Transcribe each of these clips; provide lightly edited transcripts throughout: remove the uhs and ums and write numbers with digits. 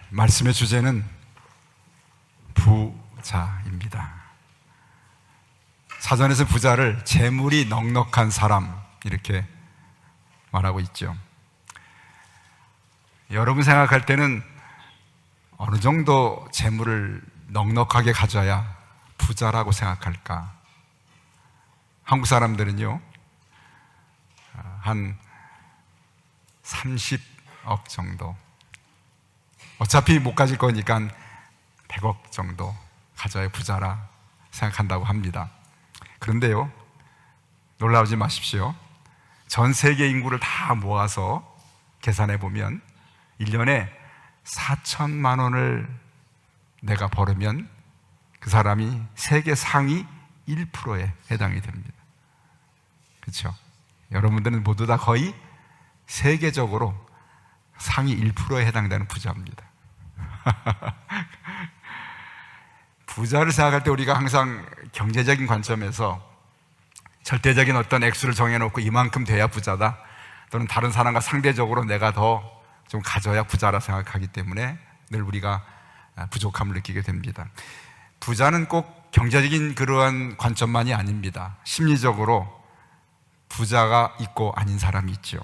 말씀의 주제는 부자입니다. 사전에서 부자를 재물이 넉넉한 사람 이렇게 말하고 있죠. 여러분 생각할 때는 어느 정도 재물을 넉넉하게 가져야 부자라고 생각할까? 한국 사람들은요, 한 30억 정도, 어차피 못 가질 거니까 100억 정도 가져야 부자라 생각한다고 합니다. 그런데요, 놀라우지 마십시오. 전 세계 인구를 다 모아서 계산해 보면 1년에 4천만 원을 내가 벌으면 그 사람이 세계 상위 1%에 해당이 됩니다. 그렇죠? 여러분들은 모두 다 거의 세계적으로 상위 1%에 해당되는 부자입니다. 부자를 생각할 때 우리가 항상 경제적인 관점에서 절대적인 어떤 액수를 정해놓고 이만큼 돼야 부자다, 또는 다른 사람과 상대적으로 내가 더 좀 가져야 부자라 생각하기 때문에 늘 우리가 부족함을 느끼게 됩니다. 부자는 꼭 경제적인 그러한 관점만이 아닙니다. 심리적으로 부자가 있고 아닌 사람이 있죠.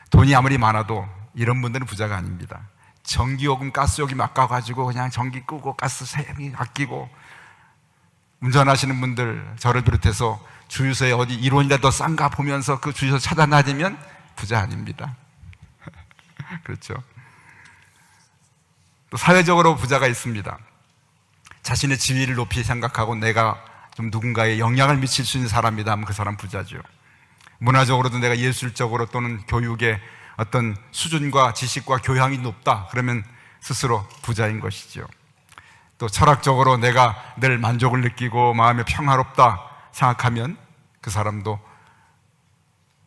돈이 아무리 많아도 이런 분들은 부자가 아닙니다. 전기요금, 가스요금 아까워가지고 그냥 전기 끄고 가스 세미 아끼고, 운전하시는 분들 저를 비롯해서 주유소에 어디 1원이라도 더 싼가 보면서 그 주유소 찾아다니면 부자 아닙니다. 그렇죠. 또 사회적으로 부자가 있습니다. 자신의 지위를 높이 생각하고 내가 좀 누군가에 영향을 미칠 수 있는 사람이다 하면 그 사람 부자죠. 문화적으로도 내가 예술적으로 또는 교육의 어떤 수준과 지식과 교양이 높다 그러면 스스로 부자인 것이죠. 또 철학적으로 내가 늘 만족을 느끼고 마음이 평화롭다 생각하면 그 사람도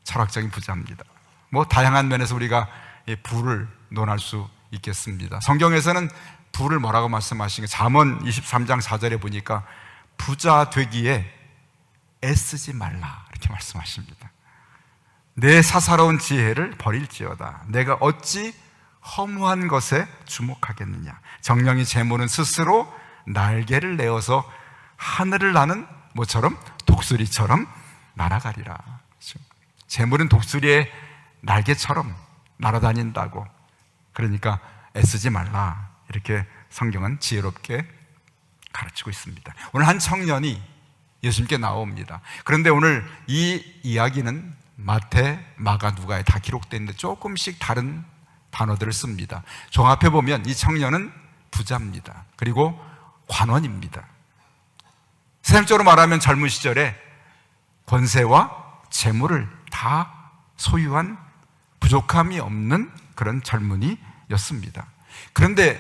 철학적인 부자입니다. 뭐 다양한 면에서 우리가 이 부를 논할 수 있겠습니다. 성경에서는 부를 뭐라고 말씀하시는 게, 잠언 23장 4절에 보니까 부자 되기에 애쓰지 말라 이렇게 말씀하십니다. 내 사사로운 지혜를 버릴지어다. 내가 어찌 허무한 것에 주목하겠느냐. 정령이 재물은 스스로 날개를 내어서 하늘을 나는 뭐처럼, 독수리처럼 날아가리라. 재물은 독수리의 날개처럼 날아다닌다고. 그러니까 애쓰지 말라 이렇게 성경은 지혜롭게 가르치고 있습니다. 오늘 한 청년이 예수님께 나옵니다. 그런데 오늘 이 이야기는 마태, 마가, 누가에 다 기록되어 있는데 조금씩 다른 단어들을 씁니다. 종합해 보면 이 청년은 부자입니다. 그리고 관원입니다. 세상적으로 말하면 젊은 시절에 권세와 재물을 다 소유한 부족함이 없는 그런 젊은이였습니다. 그런데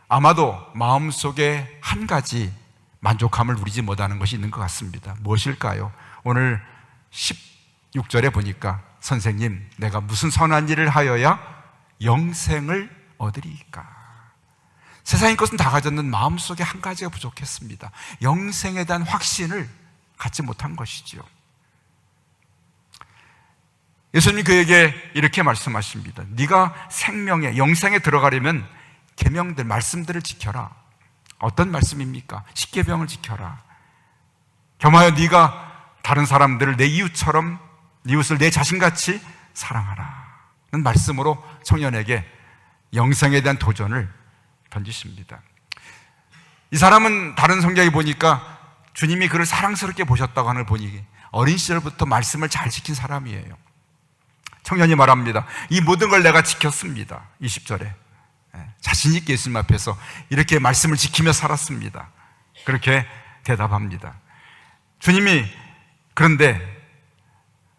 아마도 마음속에 한 가지 만족함을 누리지 못하는 것이 있는 것 같습니다. 무엇일까요? 오늘 16절에 보니까, 선생님, 내가 무슨 선한 일을 하여야 영생을 얻으리까? 세상의 것은 다 가졌는 마음속에 한 가지가 부족했습니다. 영생에 대한 확신을 갖지 못한 것이지요. 예수님이 그에게 이렇게 말씀하십니다. 네가 생명에, 영생에 들어가려면 계명들, 말씀들을 지켜라. 어떤 말씀입니까? 십계명을 지켜라. 겸하여 네가 다른 사람들을 내 이웃처럼, 이웃을 내 자신같이 사랑하라 는 말씀으로 청년에게 영생에 대한 도전을 던지십니다. 이 사람은 다른 성경에 보니까 주님이 그를 사랑스럽게 보셨다고 하는 걸 보니 어린 시절부터 말씀을 잘 지킨 사람이에요. 청년이 말합니다. 이 모든 걸 내가 지켰습니다. 20절에 자신 있게 예수님 앞에서 이렇게 말씀을 지키며 살았습니다. 그렇게 대답합니다. 주님이 그런데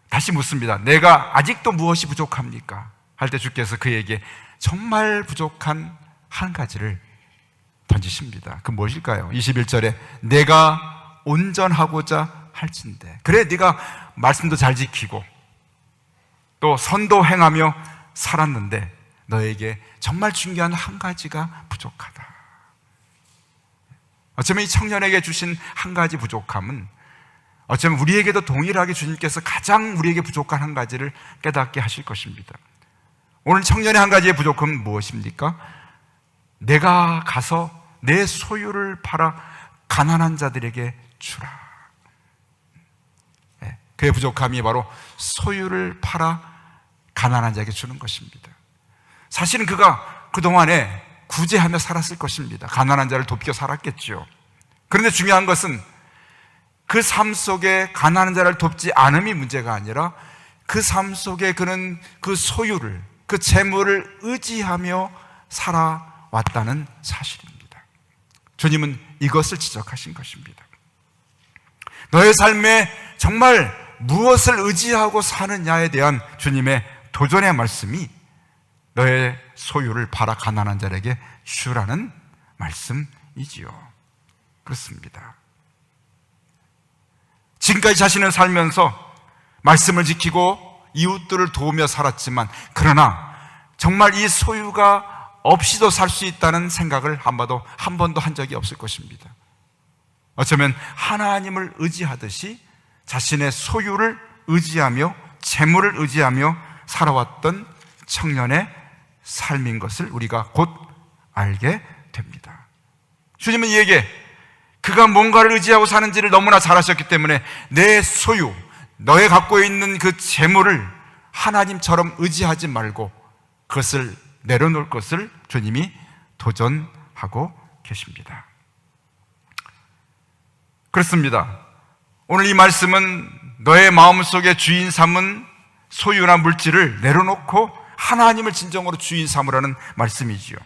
다시 묻습니다. 내가 아직도 무엇이 부족합니까? 할 때 주께서 그에게 정말 부족한 한 가지를 던지십니다. 그 무엇일까요? 21절에 내가 온전하고자 할진대. 그래, 네가 말씀도 잘 지키고 또 선도 행하며 살았는데 너에게 정말 중요한 한 가지가 부족하다. 어쩌면 이 청년에게 주신 한 가지 부족함은 어쩌면 우리에게도 동일하게 주님께서 가장 우리에게 부족한 한 가지를 깨닫게 하실 것입니다. 오늘 청년의 한 가지의 부족함은 무엇입니까? 내가 가서 내 소유를 팔아 가난한 자들에게 주라. 그의 부족함이 바로 소유를 팔아 가난한 자에게 주는 것입니다. 사실은 그가 그동안에 구제하며 살았을 것입니다. 가난한 자를 돕겨 살았겠죠. 그런데 중요한 것은 그 삶 속에 가난한 자를 돕지 않음이 문제가 아니라 그 삶 속에 그는 그 소유를, 그 재물을 의지하며 살아왔다는 사실입니다. 주님은 이것을 지적하신 것입니다. 너의 삶에 정말 무엇을 의지하고 사느냐에 대한 주님의 도전의 말씀이 너의 소유를 팔아 가난한 자에게 주라는 말씀이지요. 그렇습니다. 지금까지 자신은 살면서 말씀을 지키고 이웃들을 도우며 살았지만, 그러나 정말 이 소유가 없이도 살 수 있다는 생각을 한 번도 한 적이 없을 것입니다. 어쩌면 하나님을 의지하듯이 자신의 소유를 의지하며 재물을 의지하며 살아왔던 청년의 삶인 것을 우리가 곧 알게 됩니다. 주님은 이에게 그가 뭔가를 의지하고 사는지를 너무나 잘 아셨기 때문에 내 소유, 너의 갖고 있는 그 재물을 하나님처럼 의지하지 말고 그것을 내려놓을 것을 주님이 도전하고 계십니다. 그렇습니다. 오늘 이 말씀은 너의 마음속에 주인 삼은 소유나 물질을 내려놓고 하나님을 진정으로 주인 삼으라는 말씀이지요.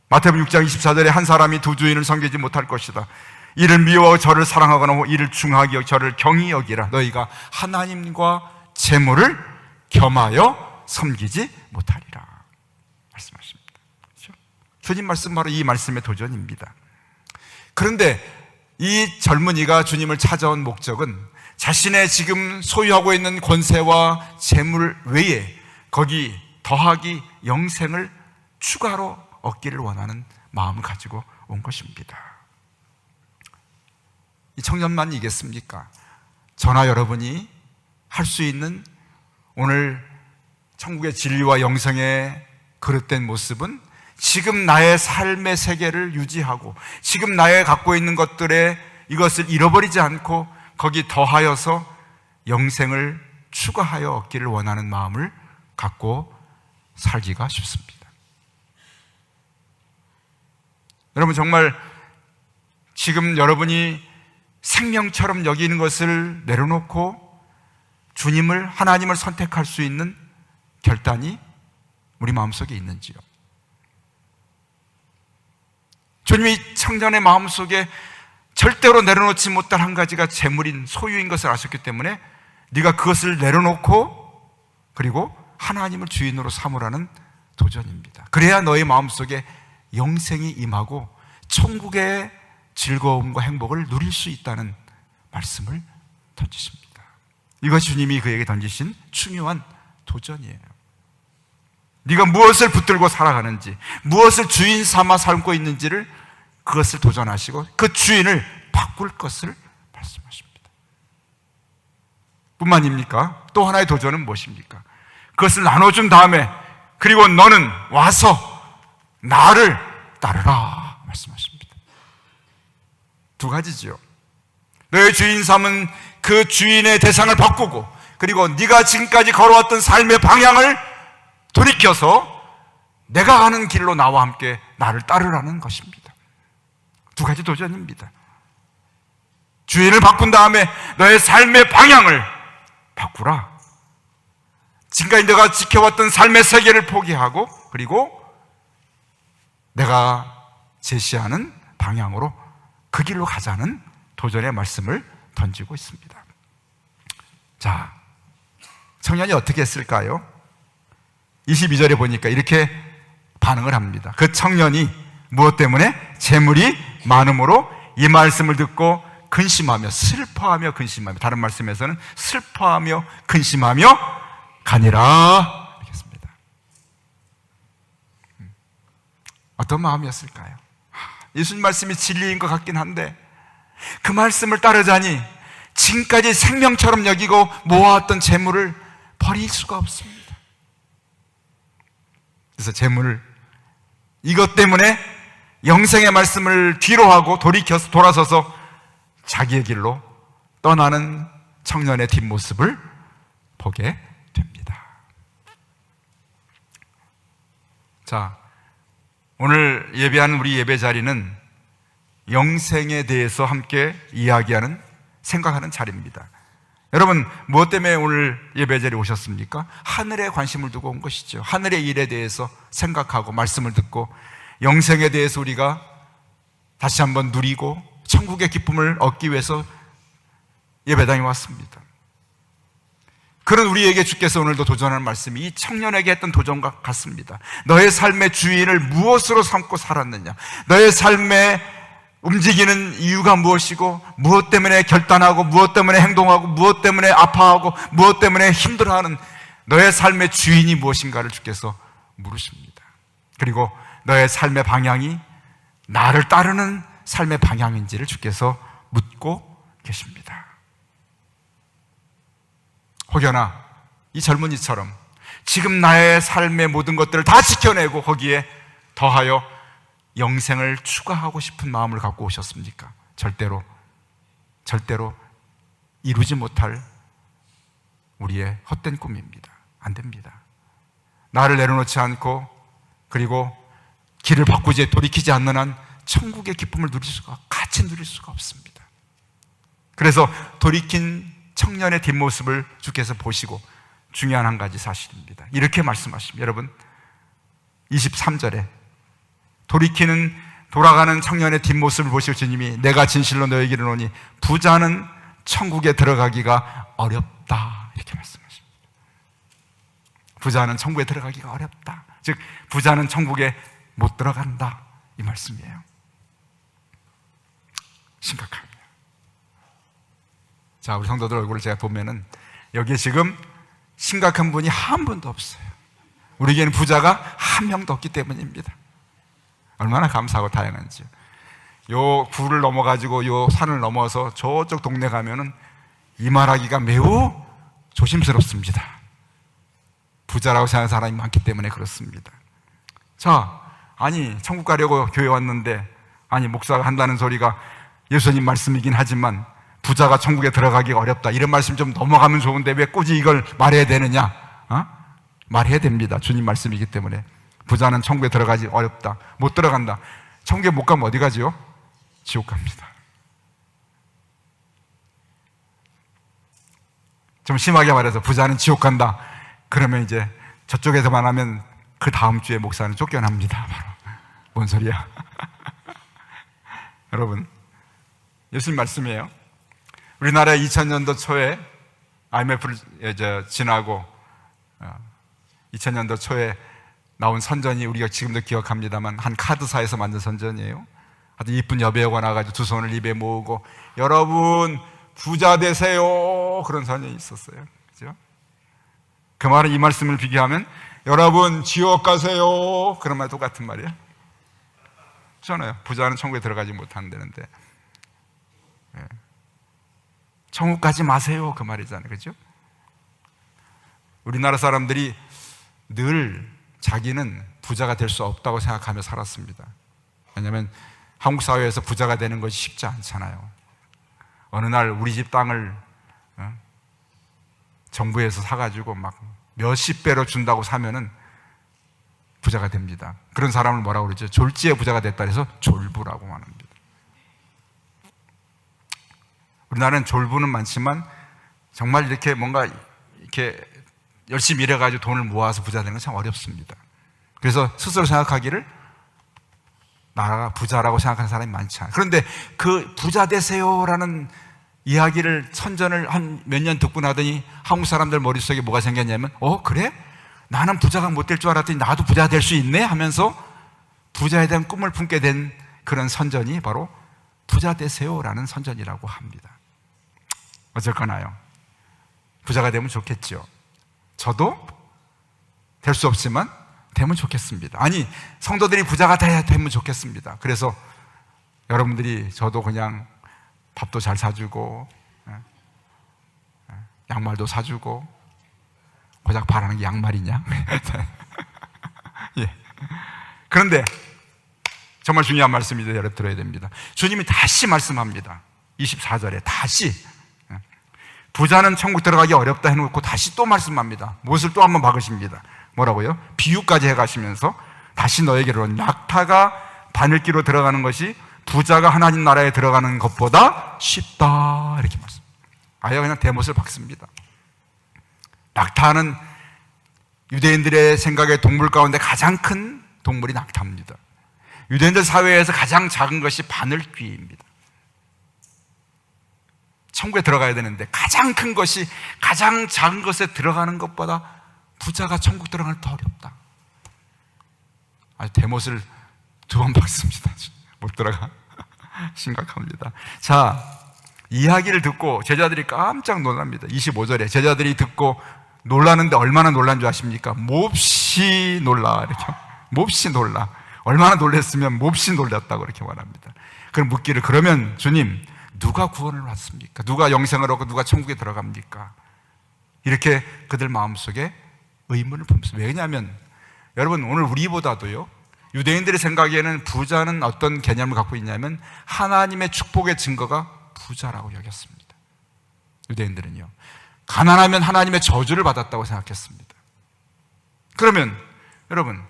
마태복음 6장 24절에 한 사람이 두 주인을 섬기지 못할 것이다. 이를 미워하고 저를 사랑하거나 이를 중하게 여기 저를 경히 여기라. 너희가 하나님과 재물을 겸하여 섬기지 못하리라 말씀하십니다. 그렇죠? 주님 말씀 바로 이 말씀의 도전입니다. 그런데 이 젊은이가 주님을 찾아온 목적은 자신의 지금 소유하고 있는 권세와 재물 외에 거기 더하기 영생을 추가로 얻기를 원하는 마음을 가지고 온 것입니다. 이 청년만이겠습니까? 저나 여러분이 할 수 있는 오늘 천국의 진리와 영생의 그릇된 모습은 지금 나의 삶의 세계를 유지하고 지금 나의 갖고 있는 것들에 이것을 잃어버리지 않고 거기 더하여서 영생을 추가하여 얻기를 원하는 마음을 갖고 살기가 쉽습니다. 여러분, 정말 지금 여러분이 생명처럼 여기는 것을 내려놓고 주님을, 하나님을 선택할 수 있는 결단이 우리 마음속에 있는지요? 주님이 청년의 마음속에 절대로 내려놓지 못할 한 가지가 재물인 소유인 것을 아셨기 때문에 네가 그것을 내려놓고 그리고 하나님을 주인으로 삼으라는 도전입니다. 그래야 너의 마음속에 영생이 임하고 천국의 즐거움과 행복을 누릴 수 있다는 말씀을 던지십니다. 이것이 주님이 그에게 던지신 중요한 도전이에요. 네가 무엇을 붙들고 살아가는지, 무엇을 주인 삼아 살고 있는지를 그것을 도전하시고 그 주인을 바꿀 것을 말씀하십니다. 뿐만입니까? 또 하나의 도전은 무엇입니까? 그것을 나눠준 다음에 그리고 너는 와서 나를 따르라 말씀하십니다. 두 가지죠. 너의 주인 삼은 그 주인의 대상을 바꾸고 그리고 네가 지금까지 걸어왔던 삶의 방향을 돌이켜서 내가 가는 길로 나와 함께 나를 따르라는 것입니다. 두 가지 도전입니다. 주인을 바꾼 다음에 너의 삶의 방향을 바꾸라. 지금까지 내가 지켜왔던 삶의 세계를 포기하고 그리고 내가 제시하는 방향으로 그 길로 가자는 도전의 말씀을 던지고 있습니다. 자, 청년이 어떻게 했을까요? 22절에 보니까 이렇게 반응을 합니다. 그 청년이 무엇 때문에? 재물이 많음으로 이 말씀을 듣고 근심하며 슬퍼하며 근심하며, 다른 말씀에서는 슬퍼하며 근심하며 가니라 이렇게 했습니다. 어떤 마음이었을까요? 예수님 말씀이 진리인 것 같긴 한데 그 말씀을 따르자니 지금까지 생명처럼 여기고 모아왔던 재물을 버릴 수가 없습니다. 그래서 재물을 이것 때문에 영생의 말씀을 뒤로 하고 돌아서서 자기의 길로 떠나는 청년의 뒷모습을 보게 됩니다. 자, 오늘 예배하는 우리 예배 자리는 영생에 대해서 함께 이야기하는, 생각하는 자리입니다. 여러분, 무엇 때문에 오늘 예배 자리에 오셨습니까? 하늘에 관심을 두고 온 것이죠. 하늘의 일에 대해서 생각하고 말씀을 듣고 영생에 대해서 우리가 다시 한번 누리고 천국의 기쁨을 얻기 위해서 예배당에 왔습니다. 그런 우리에게 주께서 오늘도 도전하는 말씀이 이 청년에게 했던 도전과 같습니다. 너의 삶의 주인을 무엇으로 삼고 살았느냐? 너의 삶의 움직이는 이유가 무엇이고, 무엇 때문에 결단하고, 무엇 때문에 행동하고, 무엇 때문에 아파하고, 무엇 때문에 힘들어하는 너의 삶의 주인이 무엇인가를 주께서 물으십니다. 그리고 너의 삶의 방향이 나를 따르는 삶의 방향인지를 주께서 묻고 계십니다. 혹여나 이 젊은이처럼 지금 나의 삶의 모든 것들을 다 지켜내고 거기에 더하여 영생을 추가하고 싶은 마음을 갖고 오셨습니까? 절대로 이루지 못할 우리의 헛된 꿈입니다. 안 됩니다. 나를 내려놓지 않고 그리고 길을 바꾸지 돌이키지 않는 한 천국의 기쁨을 같이 누릴 수가 없습니다. 그래서 돌이킨 청년의 뒷모습을 주께서 보시고 중요한 한 가지 사실입니다. 이렇게 말씀하십니다. 여러분, 23절에 돌아가는 청년의 뒷모습을 보시고 주님이 내가 진실로 너에게 이르노니 부자는 천국에 들어가기가 어렵다, 이렇게 말씀하십니다. 부자는 천국에 들어가기가 어렵다. 즉 부자는 천국에 못 들어간다, 이 말씀이에요. 심각합니다. 자, 우리 성도들 얼굴을 제가 보면은 여기에 지금 심각한 분이 한 분도 없어요. 우리에게는 부자가 한 명도 없기 때문입니다. 얼마나 감사하고 다양한지요. 요 굴을 넘어가지고 요 산을 넘어서 저쪽 동네 가면은 이 말하기가 매우 조심스럽습니다. 부자라고 생각하는 사람이 많기 때문에 그렇습니다. 자, 아니 천국 가려고 교회 왔는데, 아니 목사가 한다는 소리가 예수님 말씀이긴 하지만 부자가 천국에 들어가기가 어렵다, 이런 말씀 좀 넘어가면 좋은데 왜 굳이 이걸 말해야 되느냐? 말해야 됩니다. 주님 말씀이기 때문에. 부자는 천국에 들어가기 어렵다, 못 들어간다. 천국에 못 가면 어디 가지요? 지옥 갑니다. 좀 심하게 말해서 부자는 지옥 간다, 그러면 이제 저쪽에서만 하면 그 다음 주에 목사는 쫓겨납니다. 바로. 뭔 소리야? 여러분, 예수님 말씀이에요. 우리나라 2000년도 초에 IMF를 지나고 2000년도 초에 나온 선전이 우리가 지금도 기억합니다만 한 카드사에서 만든 선전이에요. 아주 이쁜 여배우가 나가지고 두 손을 입에 모으고 여러분 부자 되세요, 그런 선전이 있었어요. 그죠? 그 말은 이 말씀을 비교하면 여러분 지옥 가세요, 그런 말 똑같은 말이에요. 그렇잖아요. 부자는 천국에 들어가지 못한다는데 천국 가지 마세요, 그 말이잖아요. 그죠? 우리나라 사람들이 늘 자기는 부자가 될 수 없다고 생각하며 살았습니다. 왜냐하면 한국 사회에서 부자가 되는 것이 쉽지 않잖아요. 어느 날 우리 집 땅을 정부에서 사가지고 막 몇십 배로 준다고 사면은 부자가 됩니다. 그런 사람을 뭐라고 그러죠? 졸지에 부자가 됐다 해서 졸부라고 합니다. 우리나라는 졸부는 많지만 정말 이렇게 뭔가 이렇게 열심히 일해가지고 돈을 모아서 부자 되는 건 참 어렵습니다. 그래서 스스로 생각하기를 나라가 부자라고 생각하는 사람이 많지 않아요. 그런데 그 부자 되세요라는 이야기를 선전을 한 몇 년 듣고 나더니 한국 사람들 머릿속에 뭐가 생겼냐면 그래? 나는 부자가 못 될 줄 알았더니 나도 부자 될 수 있네 하면서 부자에 대한 꿈을 품게 된 그런 선전이 바로 부자 되세요라는 선전이라고 합니다. 어쩔거나요? 부자가 되면 좋겠죠. 저도 될 수 없지만 되면 좋겠습니다. 아니, 성도들이 부자가 되면 좋겠습니다. 그래서 여러분들이 저도 그냥 밥도 잘 사주고 양말도 사주고, 고작 바라는 게 양말이냐? 예. 그런데 정말 중요한 말씀인데 여러분 들어야 됩니다. 주님이 다시 말씀합니다. 24절에 다시 부자는 천국 들어가기 어렵다 해놓고 다시 또 말씀합니다. 못을 또 한번 박으십니다. 뭐라고요? 비유까지 해가시면서 다시 너에게로 낙타가 바늘기로 들어가는 것이 부자가 하나님 나라에 들어가는 것보다 쉽다 이렇게 말씀. 아예 그냥 대못을 박습니다. 낙타는 유대인들의 생각에 동물 가운데 가장 큰 동물이 낙타입니다. 유대인들 사회에서 가장 작은 것이 바늘귀입니다. 천국에 들어가야 되는데 가장 큰 것이 가장 작은 것에 들어가는 것보다 부자가 천국 들어가는 더 어렵다. 아주 대못을 2번 박습니다. 못 들어가. 심각합니다. 자, 이야기를 듣고 제자들이 깜짝 놀랍니다. 25절에 제자들이 듣고 놀라는데 얼마나 놀란 줄 아십니까? 몹시 놀라. 이렇게. 몹시 놀라. 얼마나 놀랐으면 몹시 놀랐다고 이렇게 말합니다. 그럼 묻기를, 그러면 주님, 누가 구원을 받습니까? 누가 영생을 얻고 누가 천국에 들어갑니까? 이렇게 그들 마음속에 의문을 품습니다. 왜냐하면 여러분, 오늘 우리보다도요, 유대인들의 생각에는 부자는 어떤 개념을 갖고 있냐면 하나님의 축복의 증거가 부자라고 여겼습니다. 유대인들은요, 가난하면 하나님의 저주를 받았다고 생각했습니다. 그러면 여러분,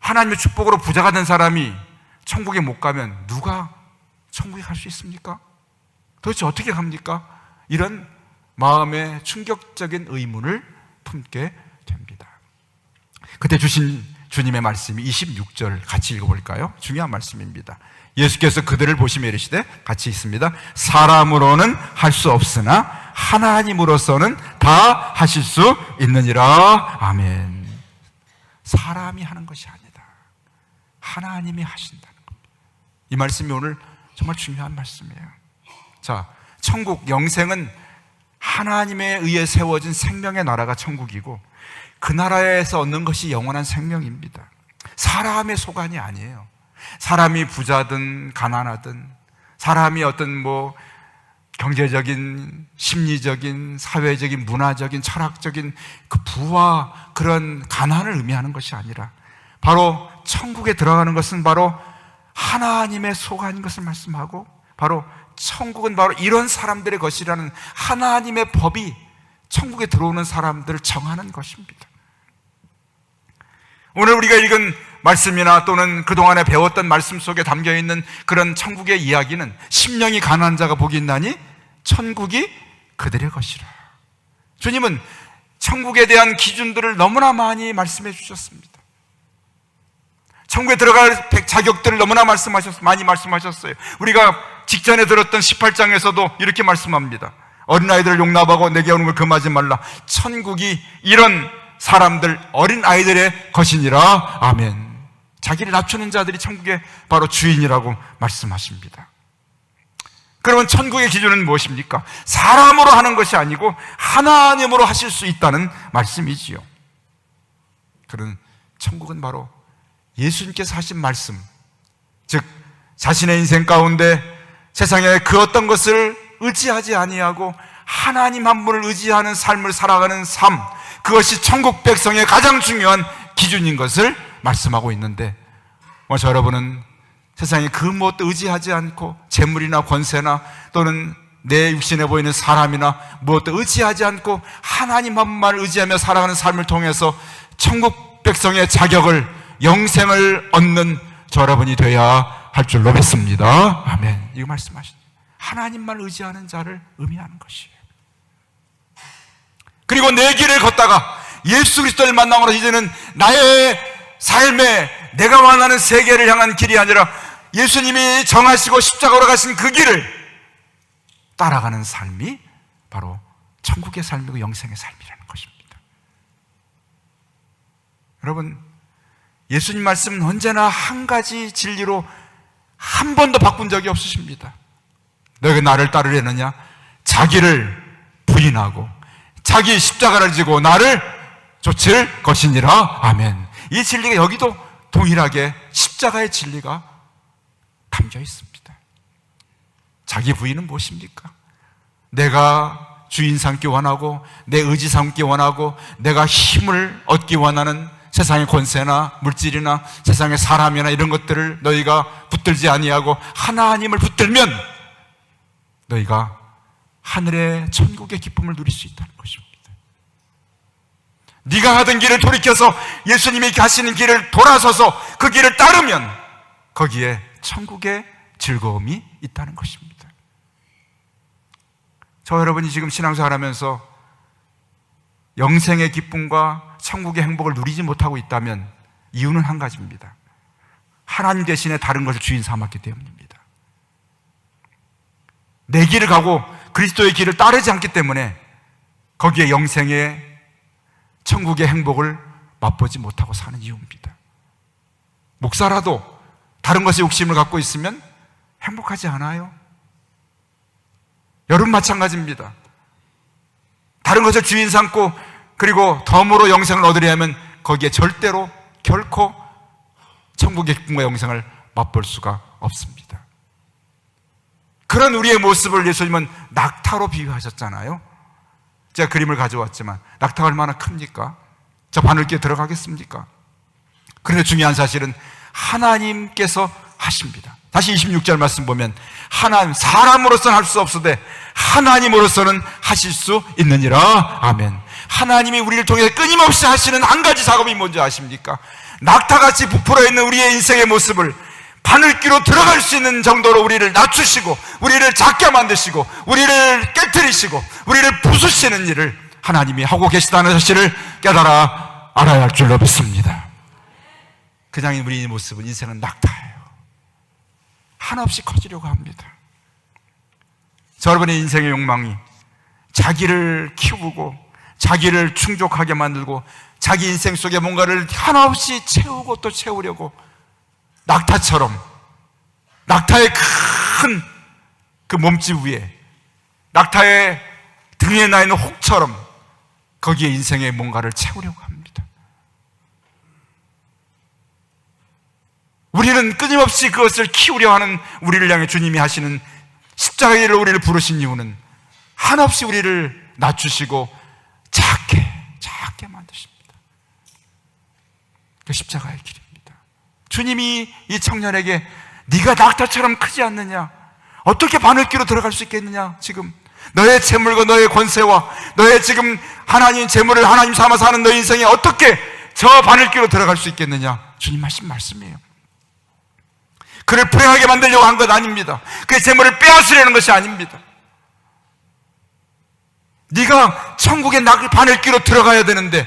하나님의 축복으로 부자가 된 사람이 천국에 못 가면 누가 천국에 갈 수 있습니까? 도대체 어떻게 갑니까? 이런 마음의 충격적인 의문을 품게 됩니다. 그때 주신 주님의 말씀이 26절 같이 읽어볼까요? 중요한 말씀입니다. 예수께서 그들을 보시며 이르시되, 같이 있습니다. 사람으로는 할 수 없으나 하나님으로서는 다 하실 수 있느니라. 아멘. 사람이 하는 것이 아니다. 하나님이 하신다는 겁니다. 이 말씀이 오늘 정말 중요한 말씀이에요. 자, 천국, 영생은 하나님에 의해 세워진 생명의 나라가 천국이고 그 나라에서 얻는 것이 영원한 생명입니다. 사람의 소관이 아니에요. 사람이 부자든 가난하든, 사람이 어떤 경제적인, 심리적인, 사회적인, 문화적인, 철학적인 그 부와 그런 가난을 의미하는 것이 아니라 바로 천국에 들어가는 것은 바로 하나님의 소관인 것을 말씀하고, 바로 천국은 바로 이런 사람들의 것이라는 하나님의 법이 천국에 들어오는 사람들을 정하는 것입니다. 오늘 우리가 읽은 말씀이나 또는 그동안에 배웠던 말씀 속에 담겨있는 그런 천국의 이야기는 심령이 가난한 자가 복이 있나니 천국이 그들의 것이라. 주님은 천국에 대한 기준들을 너무나 많이 말씀해 주셨습니다. 천국에 들어갈 자격들을 너무나 많이 말씀하셨어요. 우리가 직전에 들었던 18장에서도 이렇게 말씀합니다. 어린아이들을 용납하고 내게 오는 걸 금하지 말라. 천국이 이런 사람들, 어린아이들의 것이니라. 아멘. 자기를 낮추는 자들이 천국의 바로 주인이라고 말씀하십니다. 그러면 천국의 기준은 무엇입니까? 사람으로 하는 것이 아니고 하나님으로 하실 수 있다는 말씀이지요. 그런 천국은 바로 예수님께서 하신 말씀, 즉 자신의 인생 가운데 세상에 그 어떤 것을 의지하지 아니하고 하나님 한 분을 의지하는 삶을 살아가는 삶, 그것이 천국 백성의 가장 중요한 기준인 것을 말씀하고 있는데, 먼저 여러분은 세상에 그 무엇도 의지하지 않고 재물이나 권세나 또는 내 육신에 보이는 사람이나 무엇도 의지하지 않고 하나님 한 분만을 의지하며 살아가는 삶을 통해서 천국 백성의 자격을, 영생을 얻는 저 여러분이 되어야 할 줄로 믿습니다. 아멘. 이거 말씀하시죠. 하나님만 의지하는 자를 의미하는 것이에요. 그리고 내 길을 걷다가 예수 그리스도를 만남으로 이제는 나의 삶에 내가 원하는 세계를 향한 길이 아니라 예수님이 정하시고 십자가로 가신 그 길을 따라가는 삶이 바로 천국의 삶이고 영생의 삶이라는 것입니다. 여러분, 예수님 말씀은 언제나 한 가지 진리로 한 번도 바꾼 적이 없으십니다. 너희가 나를 따르려느냐? 자기를 부인하고 자기 십자가를 지고 나를 좇을 것이니라. 아멘. 이 진리가 여기도 동일하게 십자가의 진리가 담겨 있습니다. 자기 부인은 무엇입니까? 내가 주인 삼기 원하고 내 의지 삼기 원하고 내가 힘을 얻기 원하는 세상의 권세나 물질이나 세상의 사람이나 이런 것들을 너희가 붙들지 아니하고 하나님을 붙들면 너희가 하늘의 천국의 기쁨을 누릴 수 있다는 것입니다. 네가 가던 길을 돌이켜서 예수님이 가시는 길을 돌아서서 그 길을 따르면 거기에 천국의 즐거움이 있다는 것입니다. 저 여러분이 지금 신앙생활 하면서 영생의 기쁨과 천국의 행복을 누리지 못하고 있다면 이유는 한 가지입니다. 하나님 대신에 다른 것을 주인 삼았기 때문입니다. 내 길을 가고 그리스도의 길을 따르지 않기 때문에 거기에 영생의 천국의 행복을 맛보지 못하고 사는 이유입니다. 목사라도 다른 것에 욕심을 갖고 있으면 행복하지 않아요. 여러분 마찬가지입니다. 다른 것을 주인 삼고 그리고 덤으로 영생을 얻으려면 거기에 절대로 결코 천국의 기쁨과 영생을 맛볼 수가 없습니다. 그런 우리의 모습을 예수님은 낙타로 비유하셨잖아요. 제가 그림을 가져왔지만 낙타가 얼마나 큽니까? 저 바늘기에 들어가겠습니까? 그런데 중요한 사실은 하나님께서 하십니다. 다시 26절 말씀 보면 하나님, 사람으로서는 할 수 없으되 하나님으로서는 하실 수 있느니라. 아멘. 하나님이 우리를 통해 끊임없이 하시는 한 가지 작업이 뭔지 아십니까? 낙타같이 부풀어 있는 우리의 인생의 모습을 바늘귀로 들어갈 수 있는 정도로 우리를 낮추시고 우리를 작게 만드시고 우리를 깨뜨리시고 우리를 부수시는 일을 하나님이 하고 계시다는 사실을 깨달아 알아야 할 줄로 믿습니다. 그냥 우리의 모습은 인생은 낙타예요. 한없이 커지려고 합니다. 저 여러분의 인생의 욕망이 자기를 키우고 자기를 충족하게 만들고 자기 인생 속에 뭔가를 한없이 채우고 또 채우려고 낙타처럼 낙타의 큰 그 몸집 위에 낙타의 등에 나 있는 혹처럼 거기에 인생의 뭔가를 채우려고 합니다. 우리는 끊임없이 그것을 키우려 하는 우리를 향해 주님이 하시는 십자가의 일을 우리를 부르신 이유는 한없이 우리를 낮추시고 작게 만드십니다. 그 십자가의 길입니다. 주님이 이 청년에게 네가 낙타처럼 크지 않느냐? 어떻게 바늘귀로 들어갈 수 있겠느냐? 지금 너의 재물과 너의 권세와 너의 지금 하나님 재물을 하나님 삼아서 하는 너의 인생에 어떻게 저 바늘귀로 들어갈 수 있겠느냐? 주님 하신 말씀이에요. 그를 불행하게 만들려고 한 것 아닙니다. 그의 재물을 빼앗으려는 것이 아닙니다. 네가 천국의 바늘귀로 들어가야 되는데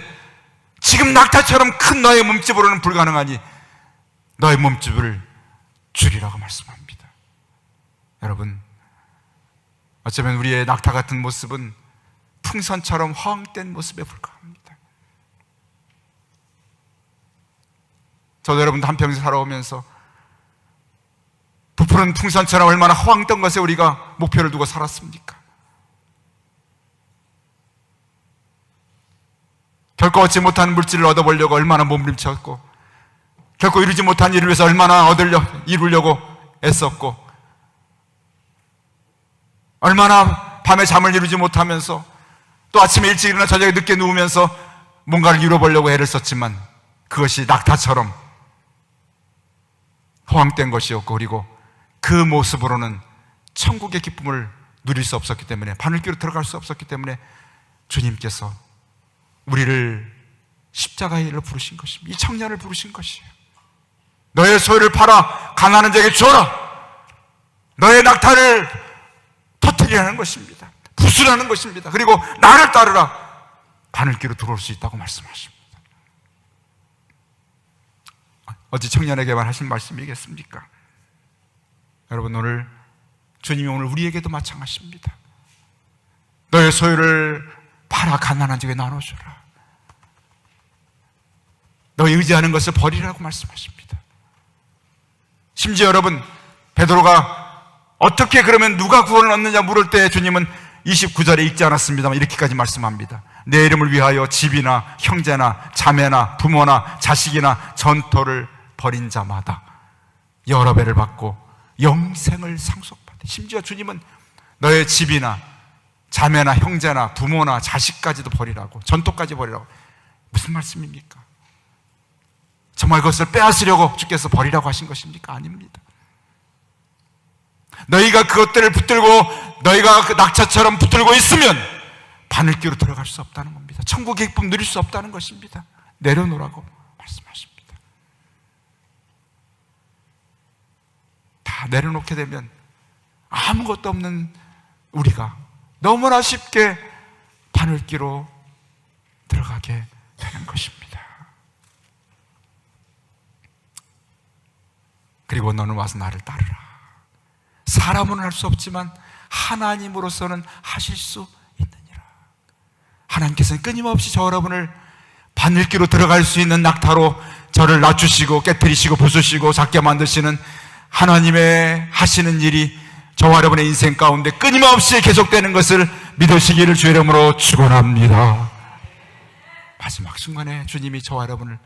지금 낙타처럼 큰 너의 몸집으로는 불가능하니 너의 몸집을 줄이라고 말씀합니다. 여러분, 어쩌면 우리의 낙타 같은 모습은 풍선처럼 허황된 모습에 불과합니다. 저도 여러분도 한평생 살아오면서 부푸른 풍선처럼 얼마나 허황된 것에 우리가 목표를 두고 살았습니까? 결코 얻지 못한 물질을 얻어보려고 얼마나 몸부림쳤고 결코 이루지 못한 일을 위해서 얼마나 이루려고 애썼고 얼마나 밤에 잠을 이루지 못하면서 또 아침에 일찍 일어나 저녁에 늦게 누우면서 뭔가를 이뤄보려고 애를 썼지만 그것이 낙타처럼 허황된 것이었고 그리고 그 모습으로는 천국의 기쁨을 누릴 수 없었기 때문에 바늘귀로 들어갈 수 없었기 때문에 주님께서 우리를 십자가의 일을 부르신 것입니다. 이 청년을 부르신 것이에요. 너의 소유를 팔아 가난한 자에게 주어라. 너의 낙타를 터뜨리라는 것입니다. 부수라는 것입니다. 그리고 나를 따르라. 바늘귀로 들어올 수 있다고 말씀하십니다. 어찌 청년에게만 하신 말씀이겠습니까? 여러분, 오늘 주님이 오늘 우리에게도 마찬가지입니다. 너의 소유를 팔아 가난한 자에게 나눠주라. 너희 의지하는 것을 버리라고 말씀하십니다. 심지어 여러분, 베드로가 어떻게 그러면 누가 구원을 얻느냐 물을 때 주님은 29절에 읽지 않았습니다만 이렇게까지 말씀합니다. 내 이름을 위하여 집이나 형제나 자매나 부모나 자식이나 전토를 벌인 자마다 여러 배를 받고 영생을 상속받아. 심지어 주님은 너의 집이나 자매나 형제나 부모나 자식까지도 버리라고, 전토까지 버리라고. 무슨 말씀입니까? 정말 그것을 빼앗으려고 주께서 버리라고 하신 것입니까? 아닙니다. 너희가 그것들을 붙들고 너희가 그 낙차처럼 붙들고 있으면 바늘귀로 들어갈 수 없다는 겁니다. 천국의 기쁨 누릴 수 없다는 것입니다. 내려놓으라고 말씀하십니다. 다 내려놓게 되면 아무것도 없는 우리가 너무나 쉽게 바늘귀로 들어가게 되는 것입니다. 그리고 너는 와서 나를 따르라. 사람은 할 수 없지만 하나님으로서는 하실 수 있느니라. 하나님께서는 끊임없이 저 여러분을 바늘귀로 들어갈 수 있는 낙타로 저를 낮추시고 깨트리시고 부수시고 작게 만드시는 하나님의 하시는 일이 저와 여러분의 인생 가운데 끊임없이 계속되는 것을 믿으시기를 주의 이름으로 축원합니다. 마지막 순간에 주님이 저와 여러분을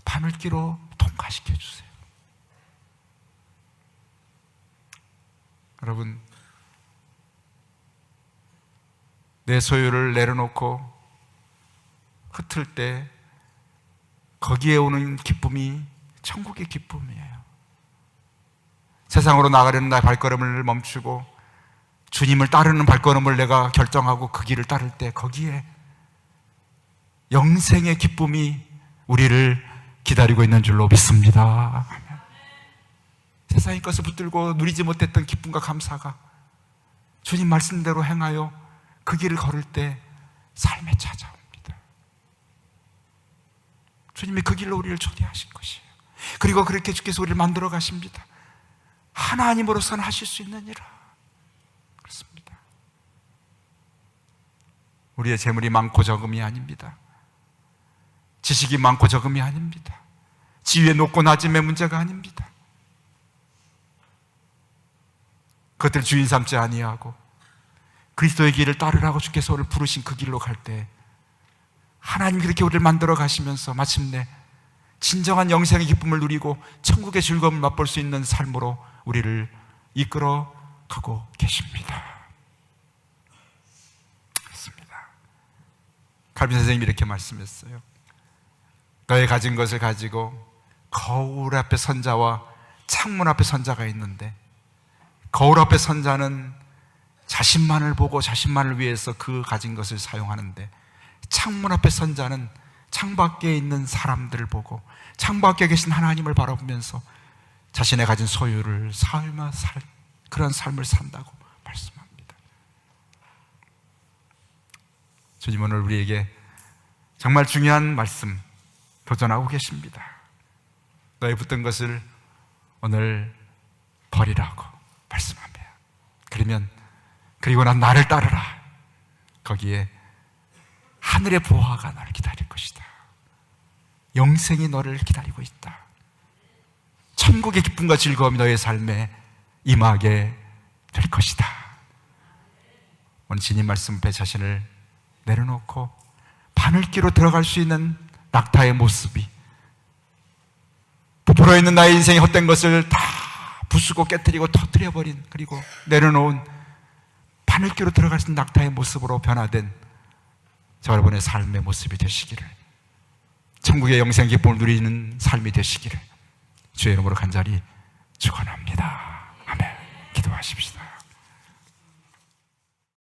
바늘귀로 통과시켜 주세요. 여러분, 내 소유를 내려놓고 흩을 때 거기에 오는 기쁨이 천국의 기쁨이에요. 세상으로 나가려는 나의 발걸음을 멈추고 주님을 따르는 발걸음을 내가 결정하고 그 길을 따를 때 거기에 영생의 기쁨이 우리를 기다리고 있는 줄로 믿습니다. 세상의 것을 붙들고 누리지 못했던 기쁨과 감사가 주님 말씀대로 행하여 그 길을 걸을 때 삶에 찾아옵니다. 주님이 그 길로 우리를 초대하신 것이에요. 그리고 그렇게 주께서 우리를 만들어 가십니다. 하나님으로서는 하실 수 있느니라. 그렇습니다. 우리의 재물이 많고 적음이 아닙니다. 지식이 많고 적음이 아닙니다. 지위의 높고 낮음의 문제가 아닙니다. 그것들 주인 삼지 아니하고 그리스도의 길을 따르라고 주께서 우리를 부르신 그 길로 갈 때 하나님 그렇게 우리를 만들어 가시면서 마침내 진정한 영생의 기쁨을 누리고 천국의 즐거움을 맛볼 수 있는 삶으로 우리를 이끌어 가고 계십니다. 그렇습니다. 칼빈 선생님이 이렇게 말씀했어요. 너의 가진 것을 가지고 거울 앞에 선자와 창문 앞에 선자가 있는데 거울 앞에 선자는 자신만을 보고 자신만을 위해서 그 가진 것을 사용하는데 창문 앞에 선자는 창밖에 있는 사람들을 보고 창밖에 계신 하나님을 바라보면서 자신의 가진 소유를 살며 그런 삶을 산다고 말씀합니다. 주님 오늘 우리에게 정말 중요한 말씀 도전하고 계십니다. 너의 붙든 것을 오늘 버리라고 말씀합니다. 그리고 난 나를 따르라. 거기에 하늘의 보화가 너를 기다릴 것이다. 영생이 너를 기다리고 있다. 천국의 기쁨과 즐거움이 너의 삶에 임하게 될 것이다. 오늘 주님 말씀 앞에 자신을 내려놓고 바늘귀로 들어갈 수 있는 낙타의 모습이 부풀어 있는 나의 인생의 헛된 것을 다 부수고 깨뜨리고 터뜨려버린 그리고 내려놓은 바늘귀로 들어갈 수 있는 낙타의 모습으로 변화된 저 여러분의 삶의 모습이 되시기를, 천국의 영생 기쁨을 누리는 삶이 되시기를 주의 이름으로 간절히 축원합니다. 아멘. 기도하십시다.